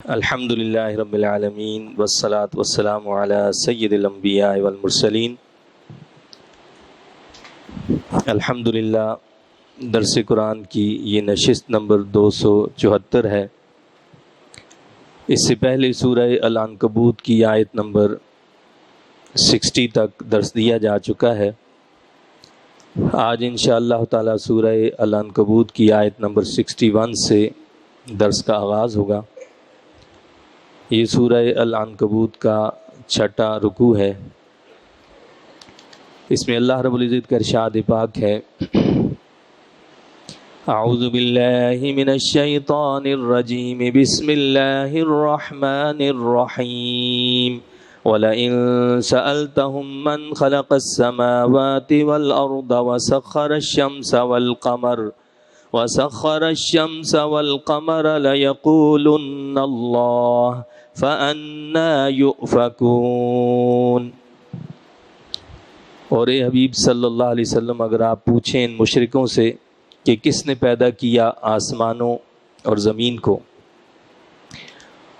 الحمد للہ رب العالمین والصلاة والسلام علی سید الانبیاء والمرسلین۔ الحمد للہ درس قرآن کی یہ نشست نمبر 274 ہے۔ اس سے پہلے سورہ العنکبوت کی آیت نمبر 60 تک درس دیا جا چکا ہے۔ آج انشاءاللہ تعالی سورہ العنکبوت کی آیت نمبر 61 سے درس کا آغاز ہوگا۔ یہ سورہ العنکبوت کا چھٹا رکوع ہے۔ اس میں اللہ رب العزت کا ارشاد پاک ہے، اعوذ باللہ من الشیطان الرجیم، بسم اللہ الرحمن الرحیم، وَلَئِن سَأَلْتَهُم مَّنْ خَلَقَ السَّمَاوَاتِ وَالْأَرْضَ وَسَخَّرَ الشَّمْسَ وَالْقَمَرَ لَيَقُولُنَّ اللَّهُ فَأَنَّىٰ يُؤْفَكُونَ۔ اور اے حبیب صلی اللہ علیہ وسلم، اگر آپ پوچھیں ان مشرکوں سے کہ کس نے پیدا کیا آسمانوں اور زمین کو،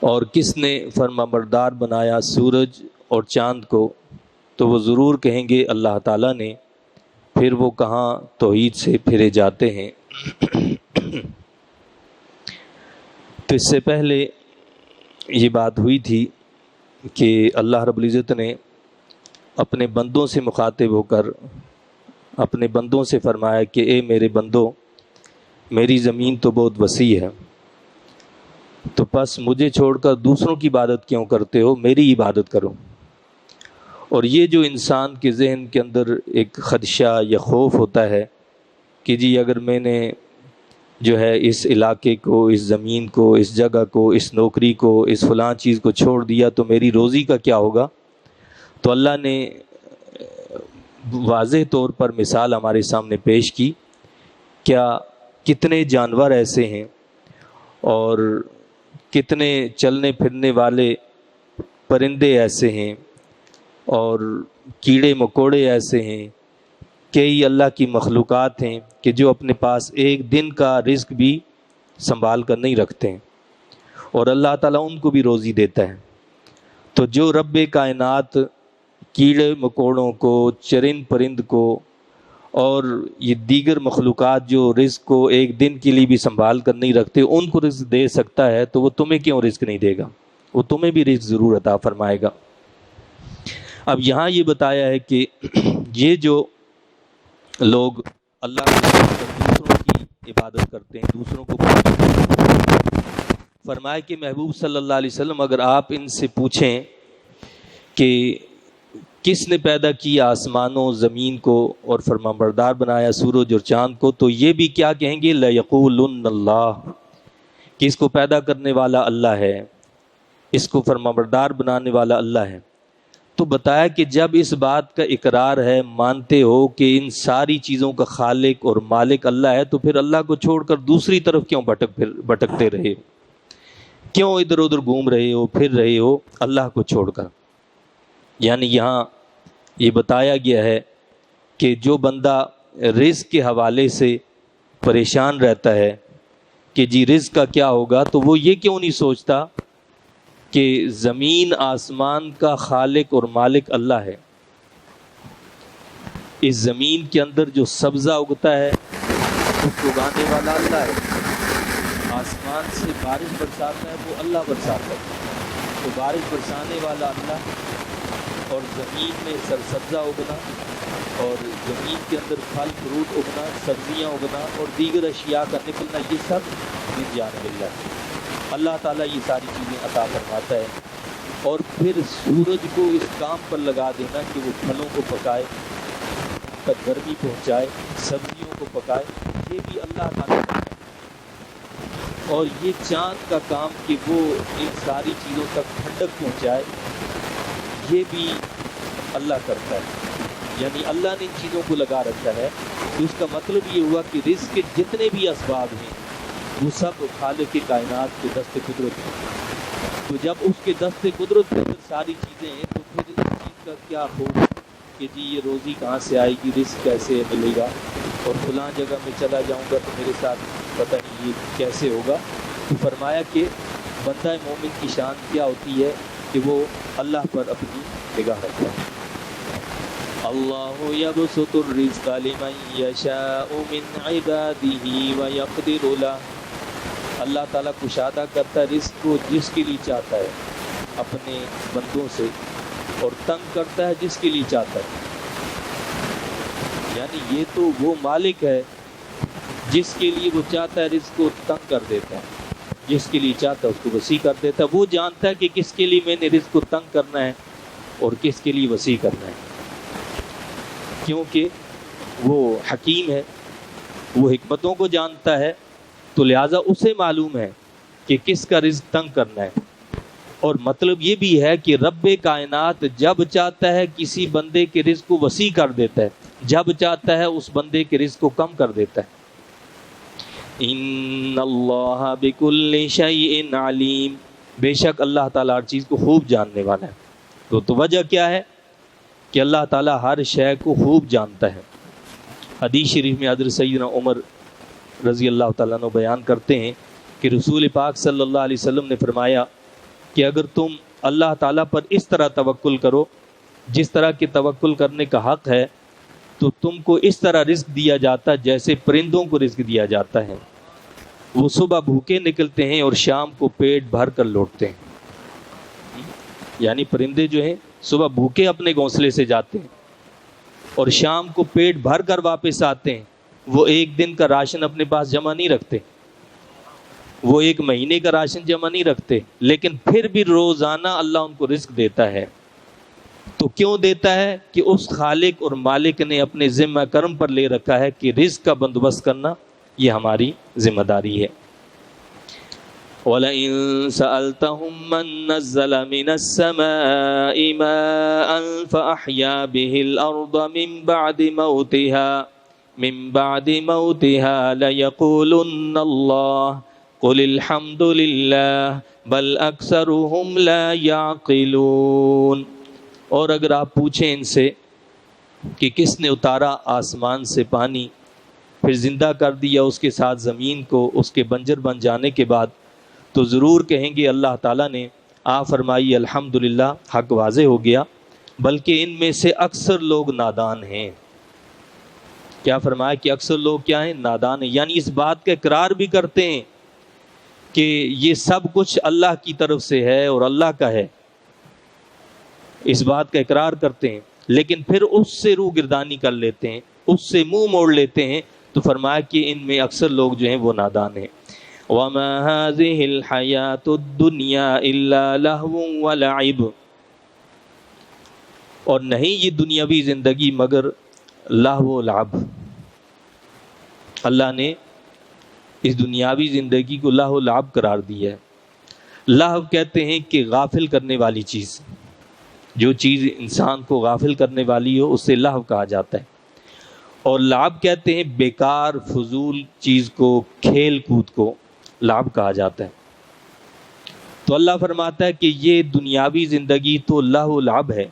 اور کس نے فرمانبردار بنایا سورج اور چاند کو، تو وہ ضرور کہیں گے اللہ تعالیٰ نے، پھر وہ کہاں توحید سے پھرے جاتے ہیں۔ تو اس سے پہلے یہ بات ہوئی تھی کہ اللہ رب العزت نے اپنے بندوں سے مخاطب ہو کر اپنے بندوں سے فرمایا کہ اے میرے بندو، میری زمین تو بہت وسیع ہے، تو پس مجھے چھوڑ کر دوسروں کی عبادت کیوں کرتے ہو، میری عبادت کرو۔ اور یہ جو انسان کے ذہن کے اندر ایک خدشہ یا خوف ہوتا ہے کہ جی اگر میں نے جو ہے اس علاقے کو، اس زمین کو، اس جگہ کو، اس نوکری کو، اس فلاں چیز کو چھوڑ دیا تو میری روزی کا کیا ہوگا، تو اللہ نے واضح طور پر مثال ہمارے سامنے پیش کی۔ کتنے جانور ایسے ہیں اور کتنے چلنے پھرنے والے پرندے ایسے ہیں اور کیڑے مکوڑے ایسے ہیں، کئی اللہ کی مخلوقات ہیں کہ جو اپنے پاس ایک دن کا رزق بھی سنبھال کر نہیں رکھتے ہیں، اور اللہ تعالیٰ ان کو بھی روزی دیتا ہے۔ تو جو رب کائنات کیڑے مکوڑوں کو، چرند پرند کو اور یہ دیگر مخلوقات جو رزق کو ایک دن کے لیے بھی سنبھال کر نہیں رکھتے، ان کو رزق دے سکتا ہے، تو وہ تمہیں کیوں رزق نہیں دے گا؟ وہ تمہیں بھی رزق ضرور عطا فرمائے گا۔ اب یہاں یہ بتایا ہے کہ یہ جو لوگ اللہ کے دوسروں کی عبادت کرتے ہیں، دوسروں کو فرمائے کہ محبوب صلی اللہ علیہ وسلم اگر آپ ان سے پوچھیں کہ کس نے پیدا کیا آسمانوں زمین کو اور فرمانبردار بنایا سورج اور چاند کو، تو یہ بھی کیا کہیں گے، لَيَقُولُنَّ اللَّهُ، کہ اس کو پیدا کرنے والا اللہ ہے، اس کو فرمانبردار بنانے والا اللہ ہے۔ تو بتایا کہ جب اس بات کا اقرار ہے، مانتے ہو کہ ان ساری چیزوں کا خالق اور مالک اللہ ہے، تو پھر اللہ کو چھوڑ کر دوسری طرف کیوں بھٹکتے رہے، کیوں ادھر ادھر گھوم رہے ہو، پھر رہے ہو اللہ کو چھوڑ کر؟ یعنی یہاں یہ بتایا گیا ہے کہ جو بندہ رزق کے حوالے سے پریشان رہتا ہے کہ جی رزق کا کیا ہوگا، تو وہ یہ کیوں نہیں سوچتا کہ زمین آسمان کا خالق اور مالک اللہ ہے۔ اس زمین کے اندر جو سبزہ اگتا ہے اس کو اگانے والا اللہ ہے، آسمان سے بارش برساتا ہے وہ اللہ برساتا ہے، تو بارش برسانے والا اللہ، اور زمین میں سرسبزہ اگنا اور زمین کے اندر پھل فروٹ اگنا، سبزیاں اگنا اور دیگر اشیاء کا نکلنا، یہ سب من جانب اللہ ہے۔ اللہ تعالیٰ یہ ساری چیزیں عطا فرماتا ہے، اور پھر سورج کو اس کام پر لگا دینا کہ وہ پھلوں کو پکائے، تک گرمی پہنچائے، سبزیوں کو پکائے، یہ بھی اللہ تعالیٰ کرتا ہے۔ اور یہ چاند کا کام کہ وہ ان ساری چیزوں تک ٹھنڈک پہنچائے، یہ بھی اللہ کرتا ہے۔ یعنی اللہ نے ان چیزوں کو لگا رکھا ہے، تو اس کا مطلب یہ ہوا کہ رزق کے جتنے بھی اسباب ہیں وہ سب خالق کی کائنات کے دست قدرت ہیں۔ تو جب اس کے دست قدرت کے اندر ساری چیزیں ہیں، تو پھر اس چیز کا کیا ہوگا کہ جی یہ روزی کہاں سے آئے گی، رزق کیسے ملے گا، اور فلاں جگہ میں چلا جاؤں گا تو میرے ساتھ پتہ نہیں یہ کیسے ہوگا۔ تو فرمایا کہ بندہ مومن کی شان کیا ہوتی ہے کہ وہ اللہ پر اپنی نگاہ رکھتا ہے۔ اللہ یبسط الرزق لمن یشاء من عبادہ ویقدر لہ، اللہ تعالیٰ کشادہ کرتا ہے رزق کو جس کے لیے چاہتا ہے اپنے بندوں سے، اور تنگ کرتا ہے جس کے لیے چاہتا ہے۔ یعنی یہ تو وہ مالک ہے جس کے لیے وہ چاہتا ہے رزق کو تنگ کر دیتا ہے، جس کے لیے چاہتا ہے اس کو وسیع کر دیتا ہے۔ وہ جانتا ہے کہ کس کے لیے میں نے رزق کو تنگ کرنا ہے اور کس کے لیے وسیع کرنا ہے، کیونکہ وہ حکیم ہے، وہ حکمتوں کو جانتا ہے، تو لہٰذا اسے معلوم ہے کہ کس کا رزق تنگ کرنا ہے۔ اور مطلب یہ بھی ہے کہ رب کائنات جب چاہتا ہے کسی بندے کے رزق کو وسیع کر دیتا ہے، جب چاہتا ہے اس بندے کے رزق کو کم کر دیتا ہے۔ ان اللہ بکل شیء علیم، بے شک اللہ تعالیٰ ہر چیز کو خوب جاننے والا ہے۔ تو وجہ کیا ہے کہ اللہ تعالیٰ ہر شے کو خوب جانتا ہے۔ حدیث شریف میں حضرت سیدنا عمر رضی اللہ تعالیٰ عنہ بیان کرتے ہیں کہ رسول پاک صلی اللہ علیہ وسلم نے فرمایا کہ اگر تم اللہ تعالیٰ پر اس طرح توکل کرو جس طرح کے توکل کرنے کا حق ہے، تو تم کو اس طرح رزق دیا جاتا جیسے پرندوں کو رزق دیا جاتا ہے۔ وہ صبح بھوکے نکلتے ہیں اور شام کو پیٹ بھر کر لوٹتے ہیں۔ یعنی پرندے جو ہیں صبح بھوکے اپنے گھونسلے سے جاتے ہیں اور شام کو پیٹ بھر کر واپس آتے ہیں۔ وہ ایک دن کا راشن اپنے پاس جمع نہیں رکھتے، وہ ایک مہینے کا راشن جمع نہیں رکھتے، لیکن پھر بھی روزانہ اللہ ان کو رزق دیتا ہے۔ تو کیوں دیتا ہے؟ کہ اس خالق اور مالک نے اپنے ذمہ کرم پر لے رکھا ہے کہ رزق کا بندوبست کرنا یہ ہماری ذمہ داری ہے۔ وَلَئِن سَأَلْتَهُم مَّن نَّزَّلَ مِنَ السَّمَاءِ مَاءً فَأَحْيَا بِهِ الْأَرْضَ مِن بَعْدِ مَوْتِهَا لَيَقُولُنَّ اللَّهُ قُلِ الْحَمْدُ لِلَّهِ بَلْ أَكْثَرُهُمْ لَا يَعْقِلُونَ۔ اور اگر آپ پوچھیں ان سے کہ کس نے اتارا آسمان سے پانی پھر زندہ کر دیا اس کے ساتھ زمین کو اس کے بنجر بن جانے کے بعد، تو ضرور کہیں گے اللہ تعالیٰ نے۔ آپ فرمائی الحمدللہ، حق واضح ہو گیا، بلکہ ان میں سے اکثر لوگ نادان ہیں۔ کیا فرمایا کہ اکثر لوگ کیا ہیں؟ نادان ہیں، یعنی اس بات کا اقرار بھی کرتے ہیں کہ یہ سب کچھ اللہ کی طرف سے ہے اور اللہ کا ہے، اس بات کا اقرار کرتے ہیں، لیکن پھر اس سے روح گردانی کر لیتے ہیں، اس سے منہ موڑ لیتے ہیں۔ تو فرمایا کہ ان میں اکثر لوگ جو ہیں وہ نادان ہیں۔ وَمَا هَذِهِ الْحَيَاةُ الدُّنْيَا إِلَّا لَهْوٌ وَلَعِبٌ، اور نہیں یہ دنیاوی زندگی مگر لہو و لعب۔ اللہ نے اس دنیاوی زندگی کو لہو و لعب قرار دیا ہے۔ لہو کہتے ہیں کہ غافل کرنے والی چیز، جو چیز انسان کو غافل کرنے والی ہو اسے لہو کہا جاتا ہے، اور لعب کہتے ہیں بیکار فضول چیز کو، کھیل کود کو لعب کہا جاتا ہے۔ تو اللہ فرماتا ہے کہ یہ دنیاوی زندگی تو لہو و لعب ہے،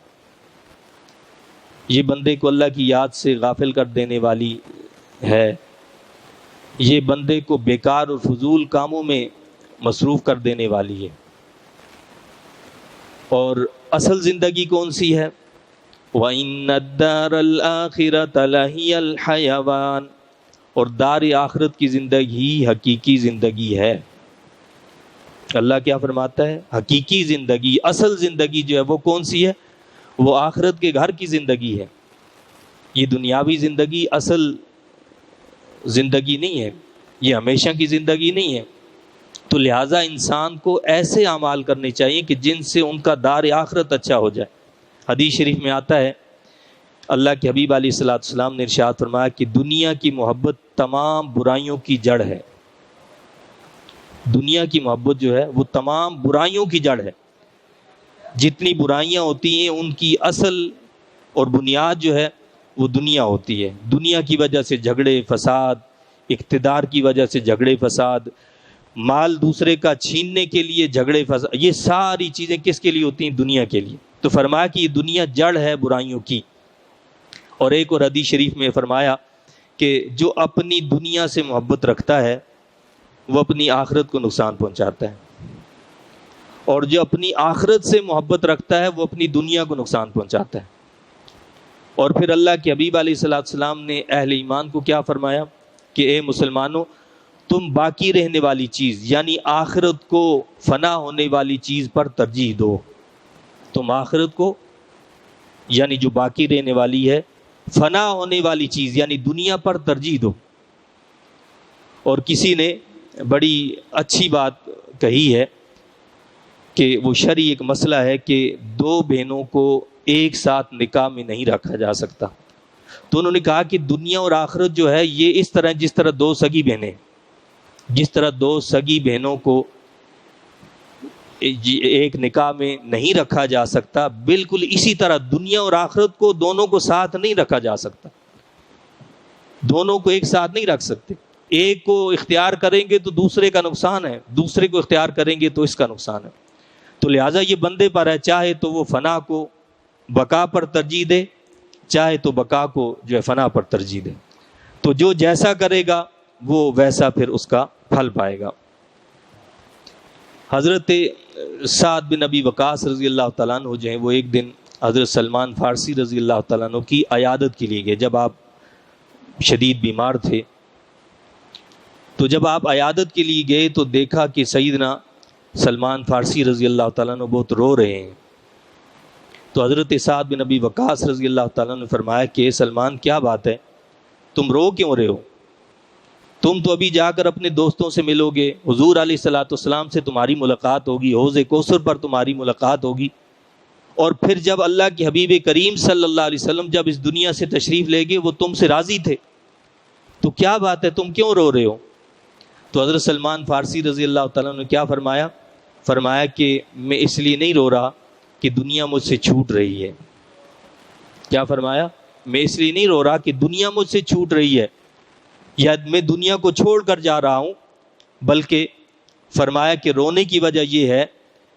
یہ بندے کو اللہ کی یاد سے غافل کر دینے والی ہے، یہ بندے کو بیکار اور فضول کاموں میں مصروف کر دینے والی ہے۔ اور اصل زندگی کون سی ہے؟ وَإِنَّ الدَّارَ الْآخِرَةَ لَهِيَ الْحَيَوَانُ، اور دار آخرت کی زندگی حقیقی زندگی ہے۔ اللہ کیا فرماتا ہے؟ حقیقی زندگی، اصل زندگی جو ہے وہ کون سی ہے؟ وہ آخرت کے گھر کی زندگی ہے۔ یہ دنیاوی زندگی اصل زندگی نہیں ہے، یہ ہمیشہ کی زندگی نہیں ہے۔ تو لہٰذا انسان کو ایسے اعمال کرنے چاہیے کہ جن سے ان کا دار آخرت اچھا ہو جائے۔ حدیث شریف میں آتا ہے، اللہ کے حبیب علیہ الصلوۃ والسلام نے ارشاد فرمایا کہ دنیا کی محبت تمام برائیوں کی جڑ ہے۔ دنیا کی محبت جو ہے وہ تمام برائیوں کی جڑ ہے۔ جتنی برائیاں ہوتی ہیں ان کی اصل اور بنیاد جو ہے وہ دنیا ہوتی ہے۔ دنیا کی وجہ سے جھگڑے فساد، اقتدار کی وجہ سے جھگڑے فساد، مال دوسرے کا چھیننے کے لیے جھگڑے فساد، یہ ساری چیزیں کس کے لیے ہوتی ہیں؟ دنیا کے لیے۔ تو فرمایا کہ یہ دنیا جڑ ہے برائیوں کی۔ اور ایک اور حدیث شریف میں فرمایا کہ جو اپنی دنیا سے محبت رکھتا ہے وہ اپنی آخرت کو نقصان پہنچاتا ہے۔ اور جو اپنی آخرت سے محبت رکھتا ہے وہ اپنی دنیا کو نقصان پہنچاتا ہے۔ اور پھر اللہ کے حبیب علیہ الصلوۃ والسلام نے اہل ایمان کو کیا فرمایا کہ اے مسلمانوں، تم باقی رہنے والی چیز یعنی آخرت کو فنا ہونے والی چیز پر ترجیح دو۔ تم آخرت کو یعنی جو باقی رہنے والی ہے، فنا ہونے والی چیز یعنی دنیا پر ترجیح دو۔ اور کسی نے بڑی اچھی بات کہی ہے کہ وہ شرعی ایک مسئلہ ہے کہ دو بہنوں کو ایک ساتھ نکاح میں نہیں رکھا جا سکتا۔ تو انہوں نے کہا کہ دنیا اور آخرت جو ہے یہ اس طرح جس طرح دو سگی بہنیں، جس طرح دو سگی بہنوں کو ایک نکاح میں نہیں رکھا جا سکتا، بالکل اسی طرح دنیا اور آخرت کو دونوں کو ساتھ نہیں رکھا جا سکتا۔ دونوں کو ایک ساتھ نہیں رکھ سکتے۔ ایک کو اختیار کریں گے تو دوسرے کا نقصان ہے، دوسرے کو اختیار کریں گے تو اس کا نقصان ہے۔ تو لہٰذا یہ بندے پر ہے، چاہے تو وہ فنا کو بقا پر ترجیح دے، چاہے تو بقا کو جو ہے فنا پر ترجیح دے۔ تو جو جیسا کرے گا وہ ویسا پھر اس کا پھل پائے گا۔ حضرت سعد بن ابی وقاص رضی اللہ تعالیٰ عنہ جو ہیں وہ ایک دن حضرت سلمان فارسی رضی اللہ تعالیٰ عنہ کی عیادت کے لیے گئے جب آپ شدید بیمار تھے۔ تو جب آپ عیادت کے لیے گئے تو دیکھا کہ سیدنا سلمان فارسی رضی اللہ تعالیٰ عنہ بہت رو رہے ہیں۔ تو حضرت سعد بن ابی وقاص رضی اللہ تعالیٰ نے فرمایا کہ سلمان کیا بات ہے، تم رو کیوں رہے ہو؟ تم تو ابھی جا کر اپنے دوستوں سے ملو گے، حضور علیہ الصلوۃ والسلام سے تمہاری ملاقات ہوگی، حوض کوثر پر تمہاری ملاقات ہوگی، اور پھر جب اللہ کے حبیب کریم صلی اللہ علیہ وسلم جب اس دنیا سے تشریف لے گئے وہ تم سے راضی تھے، تو کیا بات ہے تم کیوں رو رہے ہو؟ تو حضرت سلمان فارسی رضی اللہ تعالیٰ نے کیا فرمایا؟ فرمایا کہ میں اس لیے نہیں رو رہا کہ دنیا مجھ سے چھوٹ رہی ہے۔ کیا فرمایا؟ میں اس لیے نہیں رو رہا کہ دنیا مجھ سے چھوٹ رہی ہے یا میں دنیا کو چھوڑ کر جا رہا ہوں، بلکہ فرمایا کہ رونے کی وجہ یہ ہے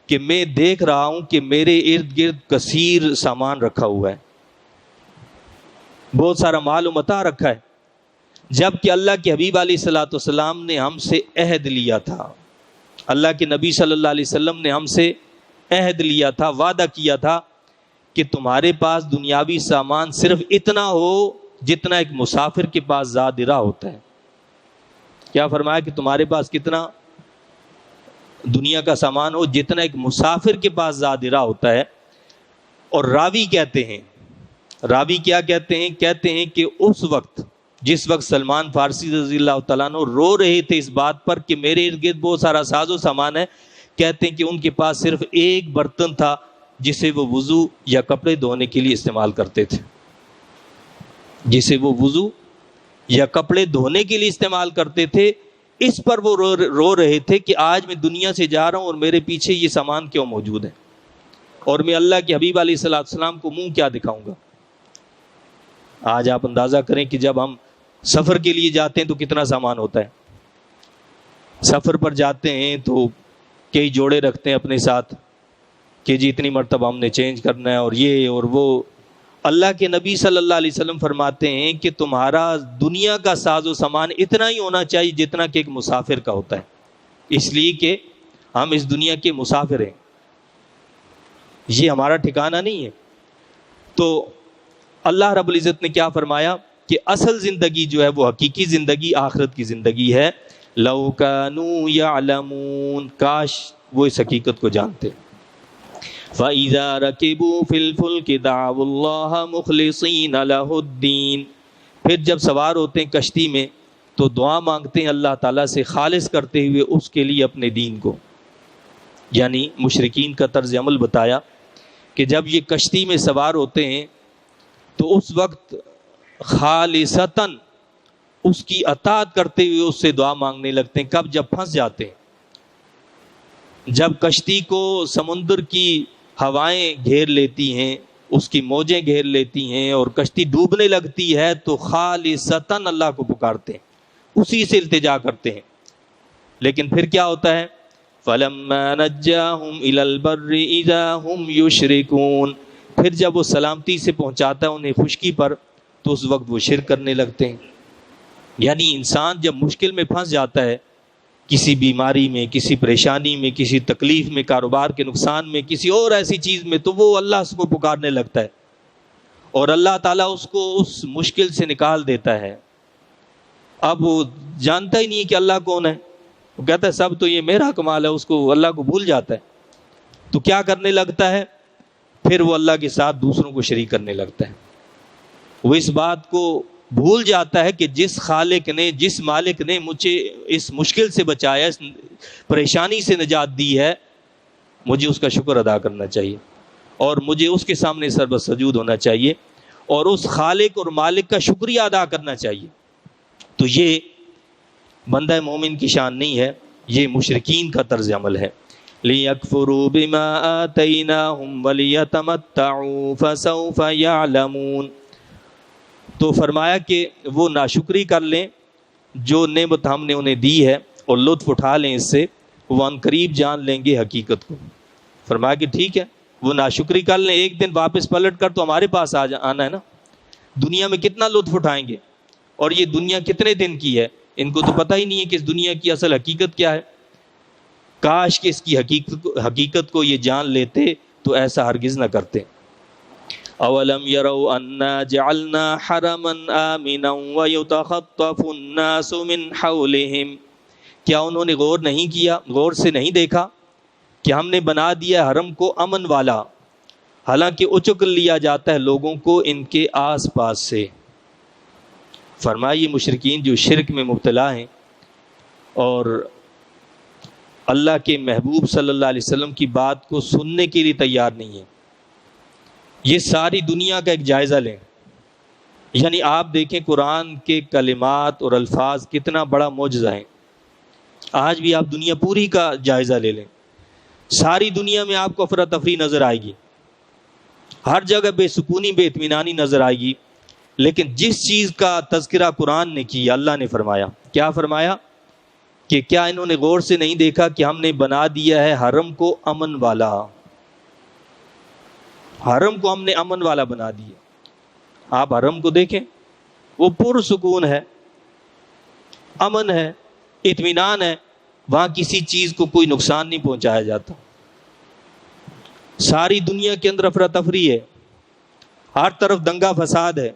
کہ میں دیکھ رہا ہوں کہ میرے ارد گرد کثیر سامان رکھا ہوا ہے، بہت سارا مال و متاع رکھا ہے، جب کہ اللہ کے حبیب علیہ الصلوۃ والسلام نے ہم سے عہد لیا تھا، اللہ کے نبی صلی اللہ علیہ وسلم نے ہم سے عہد لیا تھا، وعدہ کیا تھا کہ تمہارے پاس دنیاوی سامان صرف اتنا ہو جتنا ایک مسافر کے پاس زاد راہ ہوتا ہے۔ کیا فرمایا کہ تمہارے پاس کتنا دنیا کا سامان ہو جتنا ایک مسافر کے پاس زاد راہ ہوتا ہے۔ اور راوی کہتے ہیں، راوی کیا کہتے ہیں؟ کہتے ہیں کہ اس وقت جس وقت سلمان فارسی رضی اللہ تعالیٰ عنہ رو رہے تھے اس بات پر کہ میرے ارد گرد بہت سارا ساز و سامان ہے، کہتے ہیں کہ ان کے پاس صرف ایک برتن تھا جسے وہ وضو یا کپڑے دھونے کے لیے استعمال کرتے تھے، جسے وہ وضو یا کپڑے دھونے کے لیے استعمال کرتے تھے۔ اس پر وہ رو رہے تھے کہ آج میں دنیا سے جا رہا ہوں اور میرے پیچھے یہ سامان کیوں موجود ہے، اور میں اللہ کے حبیب علیہ الصلوۃ والسلام کو منہ کیا دکھاؤں گا۔ آج آپ اندازہ کریں کہ جب ہم سفر کے لیے جاتے ہیں تو کتنا سامان ہوتا ہے، سفر پر جاتے ہیں تو کئی جوڑے رکھتے ہیں اپنے ساتھ کہ جی اتنی مرتبہ ہم نے چینج کرنا ہے اور یہ اور وہ۔ اللہ کے نبی صلی اللہ علیہ وسلم فرماتے ہیں کہ تمہارا دنیا کا ساز و سامان اتنا ہی ہونا چاہیے جتنا کہ ایک مسافر کا ہوتا ہے، اس لیے کہ ہم اس دنیا کے مسافر ہیں، یہ ہمارا ٹھکانہ نہیں ہے۔ تو اللہ رب العزت نے کیا فرمایا کہ اصل زندگی جو ہے وہ حقیقی زندگی آخرت کی زندگی ہے۔ لَوْ كَانُوا يَعْلَمُونَ، کاش وہ اس حقیقت کو جانتے۔ فَإِذَا رَكِبُوا فِي الْفُلْكِ دَعَوُا اللَّهَ مُخْلِصِينَ لَهُ الدِّينَ، پھر جب سوار ہوتے ہیں کشتی میں تو دعا مانگتے ہیں اللہ تعالیٰ سے خالص کرتے ہوئے اس کے لیے اپنے دین کو، یعنی مشرکین کا طرز عمل بتایا کہ جب یہ کشتی میں سوار ہوتے ہیں تو اس وقت خالصتاً اس کی اطاعت کرتے ہوئے اس سے دعا مانگنے لگتے ہیں۔ کب؟ جب پھنس جاتے ہیں، جب کشتی کو سمندر کی ہوائیں گھیر لیتی ہیں، اس کی موجیں گھیر لیتی ہیں اور کشتی ڈوبنے لگتی ہے تو خالصتاً اللہ کو پکارتے ہیں، اسی سے التجا کرتے ہیں۔ لیکن پھر کیا ہوتا ہے؟ فَلَمَّا نَجَّاهُمْ إِلَى الْبَرِّ إِذَا هُمْ يُشْرِكُونَ، پھر جب وہ سلامتی سے پہنچاتا ہے انہیں خشکی پر تو اس وقت وہ شرک کرنے لگتے ہیں۔ یعنی انسان جب مشکل میں پھنس جاتا ہے کسی بیماری میں، کسی پریشانی میں، کسی تکلیف میں، کاروبار کے نقصان میں، کسی اور ایسی چیز میں، تو وہ اللہ اس کو پکارنے لگتا ہے اور اللہ تعالیٰ اس کو اس مشکل سے نکال دیتا ہے۔ اب وہ جانتا ہی نہیں کہ اللہ کون ہے، وہ کہتا ہے سب تو یہ میرا کمال ہے، اس کو اللہ کو بھول جاتا ہے۔ تو کیا کرنے لگتا ہے؟ پھر وہ اللہ کے ساتھ دوسروں کو شریک کرنے لگتا ہے۔ وہ اس بات کو بھول جاتا ہے کہ جس خالق نے، جس مالک نے مجھے اس مشکل سے بچایا، اس پریشانی سے نجات دی ہے، مجھے اس کا شکر ادا کرنا چاہیے اور مجھے اس کے سامنے سر بسجود ہونا چاہیے اور اس خالق اور مالک کا شکریہ ادا کرنا چاہیے۔ تو یہ بندہ مومن کی شان نہیں ہے، یہ مشرکین کا طرز عمل ہے۔ لِيَكْفُرُوا بِمَا آتَيْنَاهُمْ وَلِيَتَمَتَّعُوا فَسَوْفَ يَعْلَمُونَ۔ تو فرمایا کہ وہ ناشکری کر لیں جو نعمت ہم نے انہیں دی ہے اور لطف اٹھا لیں اس سے، وہ ان قریب جان لیں گے حقیقت کو۔ فرمایا کہ ٹھیک ہے، وہ ناشکری کر لیں، ایک دن واپس پلٹ کر تو ہمارے پاس آنا ہے نا۔ دنیا میں کتنا لطف اٹھائیں گے، اور یہ دنیا کتنے دن کی ہے، ان کو تو پتہ ہی نہیں ہے کہ اس دنیا کی اصل حقیقت کیا ہے۔ کاش کہ اس کی حقیقت کو یہ جان لیتے تو ایسا ہرگز نہ کرتے۔ اولم يروا انا جعلنا حرما آمنا ويتخطف الناس من حولهم، کیا انہوں نے غور نہیں کیا، غور سے نہیں دیکھا کہ ہم نے بنا دیا حرم کو امن والا، حالانکہ اچک لیا جاتا ہے لوگوں کو ان کے آس پاس سے۔ فرمائیے مشرکین جو شرک میں مبتلا ہیں اور اللہ کے محبوب صلی اللہ علیہ وسلم کی بات کو سننے کے لیے تیار نہیں ہیں، یہ ساری دنیا کا ایک جائزہ لیں۔ یعنی آپ دیکھیں قرآن کے کلمات اور الفاظ کتنا بڑا معجزہ ہیں۔ آج بھی آپ دنیا پوری کا جائزہ لے لیں، ساری دنیا میں آپ کو افراتفری نظر آئے گی، ہر جگہ بے سکونی، بے اطمینانی نظر آئے گی، لیکن جس چیز کا تذکرہ قرآن نے کیا، اللہ نے فرمایا، کیا فرمایا کہ کیا انہوں نے غور سے نہیں دیکھا کہ ہم نے بنا دیا ہے حرم کو امن والا، حرم کو ہم نے امن والا بنا دیا۔ آپ حرم کو دیکھیں، وہ پرسکون ہے، امن ہے، اطمینان ہے، وہاں کسی چیز کو کوئی نقصان نہیں پہنچایا جاتا۔ ساری دنیا کے اندر افراتفری ہے، ہر طرف دنگا فساد ہے،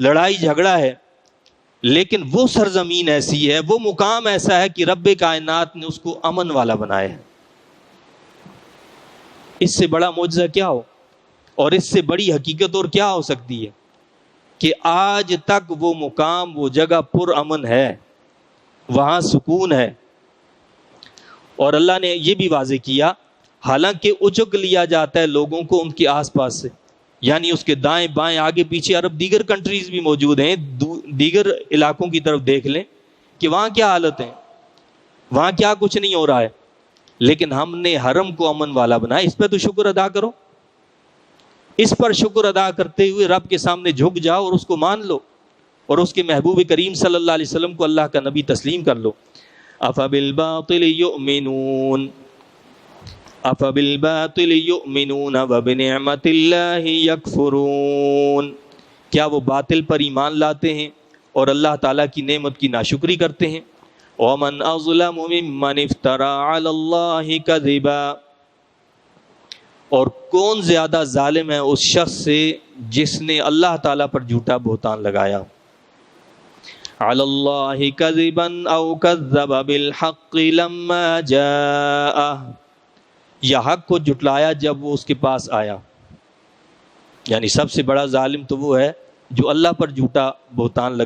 لڑائی جھگڑا ہے، لیکن وہ سرزمین ایسی ہے، وہ مقام ایسا ہے کہ رب کائنات نے اس کو امن والا بنایا ہے۔ اس سے بڑا معجزہ کیا ہو، اور اس سے بڑی حقیقت اور کیا ہو سکتی ہے کہ آج تک وہ مقام، وہ جگہ پر امن ہے، وہاں سکون ہے۔ اور اللہ نے یہ بھی واضح کیا، حالانکہ اچک لیا جاتا ہے لوگوں کو ان کے آس پاس سے، یعنی اس کے دائیں بائیں آگے پیچھے، عرب دیگر کنٹریز بھی موجود ہیں، دیگر علاقوں کی طرف دیکھ لیں کہ وہاں کیا حالت ہے، وہاں کیا کچھ نہیں ہو رہا ہے، لیکن ہم نے حرم کو امن والا بنایا۔ اس پہ تو شکر ادا کرو، اس پر شکر ادا کرتے ہوئے رب کے سامنے جھک جاؤ اور اس کو مان لو، اور اس کے محبوب کریم صلی اللہ علیہ وسلم کو اللہ کا نبی تسلیم کر لو۔ افبالباطل یؤمنون افبالباطل یؤمنون وبنعمت اللہ یکفرون، کیا وہ باطل پر ایمان لاتے ہیں اور اللہ تعالیٰ کی نعمت کی ناشکری کرتے ہیں؟ ومن اظلم ممن افترى علی اللہ کذبا، اور کون زیادہ ظالم ہے اس شخص سے جس نے اللہ تعالیٰ پر جھوٹا بہتان لگایا۔ علی اللہ کذبا او کذب بالحق لما جاءہ، یا حق کو جھٹلایا جب وہ اس کے پاس آیا۔ یعنی سب سے بڑا ظالم تو وہ ہے جو اللہ پر جھوٹا بہتان